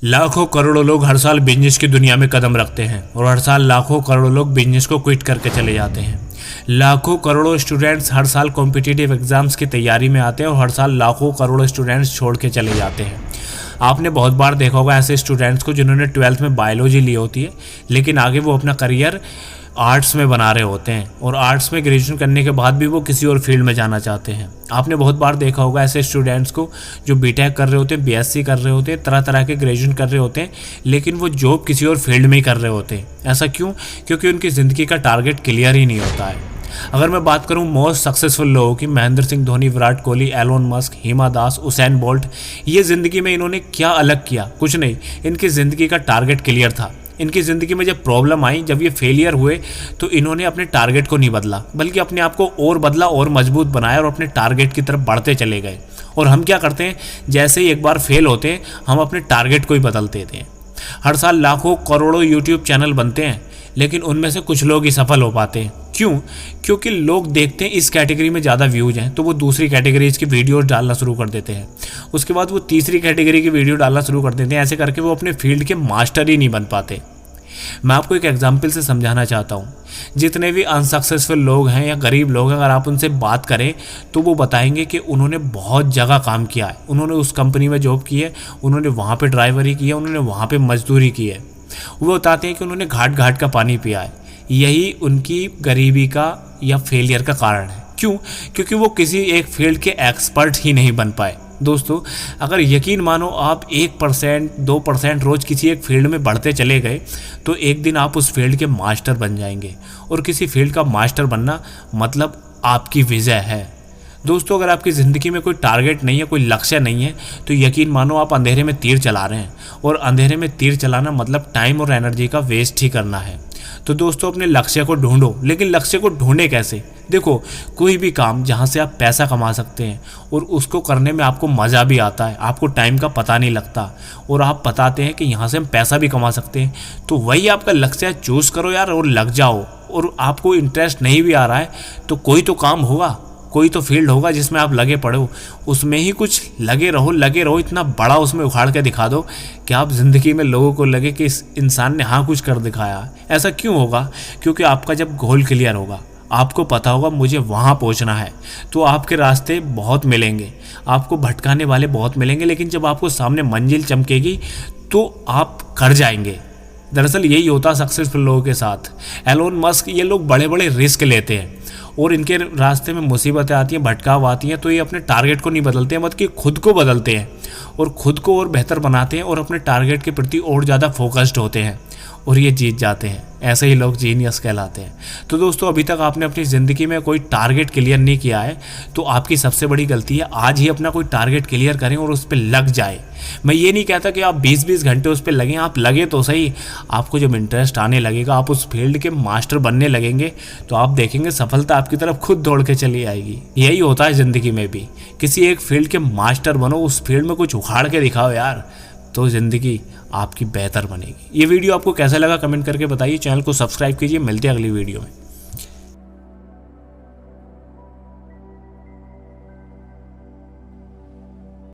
लाखों करोड़ों लोग हर साल बिजनेस की दुनिया में कदम रखते हैं और हर साल लाखों करोड़ों लोग बिजनेस को क्विट करके चले जाते हैं। लाखों करोड़ों स्टूडेंट्स हर साल कॉम्पिटिटिव एग्जाम्स की तैयारी में आते हैं और हर साल लाखों करोड़ों स्टूडेंट्स छोड़ के चले जाते हैं। आपने बहुत बार देखा होगा ऐसे स्टूडेंट्स को जिन्होंने 12th में बायोलॉजी ली होती है, लेकिन आगे वो अपना करियर आर्ट्स में बना रहे होते हैं और आर्ट्स में ग्रेजुएशन करने के बाद भी वो किसी और फील्ड में जाना चाहते हैं। आपने बहुत बार देखा होगा ऐसे स्टूडेंट्स को जो बीटेक कर रहे होते हैं, बीएससी कर रहे होते हैं, तरह तरह के ग्रेजुएशन कर रहे होते हैं, लेकिन वो जॉब किसी और फील्ड में ही कर रहे होते हैं। ऐसा क्यों? क्योंकि उनकी ज़िंदगी का टारगेट क्लियर ही नहीं होता है। अगर मैं बात करूं मोस्ट सक्सेसफुल लोगों की, Mahendra Singh Dhoni, Virat Kohli, Elon Musk, Hima Das, Usain bolt, ये ज़िंदगी में इन्होंने क्या अलग किया? कुछ नहीं। इनकी ज़िंदगी का टारगेट क्लियर था। इनकी ज़िंदगी में जब प्रॉब्लम आई, जब ये फेलियर हुए, तो इन्होंने अपने टारगेट को नहीं बदला, बल्कि अपने आप को और बदला और मजबूत बनाया और अपने टारगेट की तरफ बढ़ते चले गए। और हम क्या करते हैं, जैसे ही एक बार फेल होते हैं, हम अपने टारगेट को ही बदल देते हैं। हर साल लाखों करोड़ों यूट्यूब चैनल बनते हैं, लेकिन उनमें से कुछ लोग ही सफल हो पाते हैं। क्यों? क्योंकि लोग देखते हैं इस कैटेगरी में ज़्यादा व्यूज़ हैं, तो वो दूसरी कैटेगरीज की वीडियोस डालना शुरू कर देते हैं। उसके बाद वो तीसरी कैटेगरी की वीडियो डालना शुरू कर देते हैं। ऐसे करके वो अपने फील्ड के मास्टर ही नहीं बन पाते। मैं आपको एक एग्जाम्पल से समझाना चाहता हूँ। जितने भी अनसक्सेसफुल लोग हैं या गरीब लोग हैं, अगर आप उनसे बात करें तो वो बताएंगे कि उन्होंने बहुत जगह काम किया है। उन्होंने उस कंपनी में जॉब की है, उन्होंने वहाँ पे ड्राइवरी की है, उन्होंने वहाँ पे मजदूरी की है। वो बताते हैं कि उन्होंने घाट घाट का पानी पिया है। यही उनकी गरीबी का या फेलियर का कारण है। क्यों? क्योंकि वो किसी एक फील्ड के एक्सपर्ट ही नहीं बन पाए। दोस्तों, अगर यकीन मानो आप 1%, 2% रोज़ किसी एक फील्ड में बढ़ते चले गए, तो एक दिन आप उस फील्ड के मास्टर बन जाएंगे। और किसी फील्ड का मास्टर बनना मतलब आपकी विजय है। दोस्तों, अगर आपकी ज़िंदगी में कोई टारगेट नहीं है, कोई लक्ष्य नहीं है, तो यकीन मानो आप अंधेरे में तीर चला रहे हैं। और अंधेरे में तीर चलाना मतलब टाइम और एनर्जी का वेस्ट ही करना है। तो दोस्तों, अपने लक्ष्य को ढूंढो, लेकिन लक्ष्य को ढूंढे कैसे? देखो, कोई भी काम जहाँ से आप पैसा कमा सकते हैं और उसको करने में आपको मज़ा भी आता है, आपको टाइम का पता नहीं लगता, और आप बताते हैं कि यहाँ से हम पैसा भी कमा सकते हैं, तो वही आपका लक्ष्य है। चूज़ करो यार और लग जाओ। और आपको इंटरेस्ट नहीं भी आ रहा है तो कोई तो काम होगा, कोई तो फील्ड होगा जिसमें आप लगे पड़े हो, उसमें ही कुछ लगे रहो। इतना बड़ा उसमें उखाड़ के दिखा दो कि आप ज़िंदगी में लोगों को लगे कि इस इंसान ने हाँ कुछ कर दिखाया। ऐसा क्यों होगा? क्योंकि आपका जब गोल क्लियर होगा, आपको पता होगा मुझे वहाँ पहुँचना है, तो आपके रास्ते बहुत मिलेंगे, आपको भटकाने वाले बहुत मिलेंगे, लेकिन जब आपको सामने मंजिल चमकेगी तो आप कर जाएंगे। दरअसल यही होता सक्सेसफुल लोगों के साथ। एलोन मस्क, ये लोग बड़े बड़े रिस्क लेते हैं और इनके रास्ते में मुसीबतें आती हैं, भटकाव आती हैं, तो ये अपने टारगेट को नहीं बदलते हैं, बल्कि खुद को बदलते हैं और खुद को और बेहतर बनाते हैं और अपने टारगेट के प्रति और ज़्यादा फोकस्ड होते हैं और ये जीत जाते हैं। ऐसे ही लोग जीनियस कहलाते हैं। तो दोस्तों, अभी तक आपने अपनी ज़िंदगी में कोई टारगेट क्लियर नहीं किया है तो आपकी सबसे बड़ी गलती है। आज ही अपना कोई टारगेट क्लियर करें और उस पर लग जाए। मैं ये नहीं कहता कि आप 20-20 घंटे उस पर लगें, आप लगे तो सही। आपको जब इंटरेस्ट आने लगेगा, आप उस फील्ड के मास्टर बनने लगेंगे, तो आप देखेंगे सफलता आपकी तरफ खुद दौड़ के चली आएगी। यही होता है ज़िंदगी में भी। किसी एक फील्ड के मास्टर बनो, उस फील्ड में कुछ उखाड़ के दिखाओ यार, तो ज़िंदगी आपकी बेहतर बनेगी। ये वीडियो आपको कैसा लगा कमेंट करके बताइए। चैनल को सब्सक्राइब कीजिए। मिलते हैं अगली वीडियो में।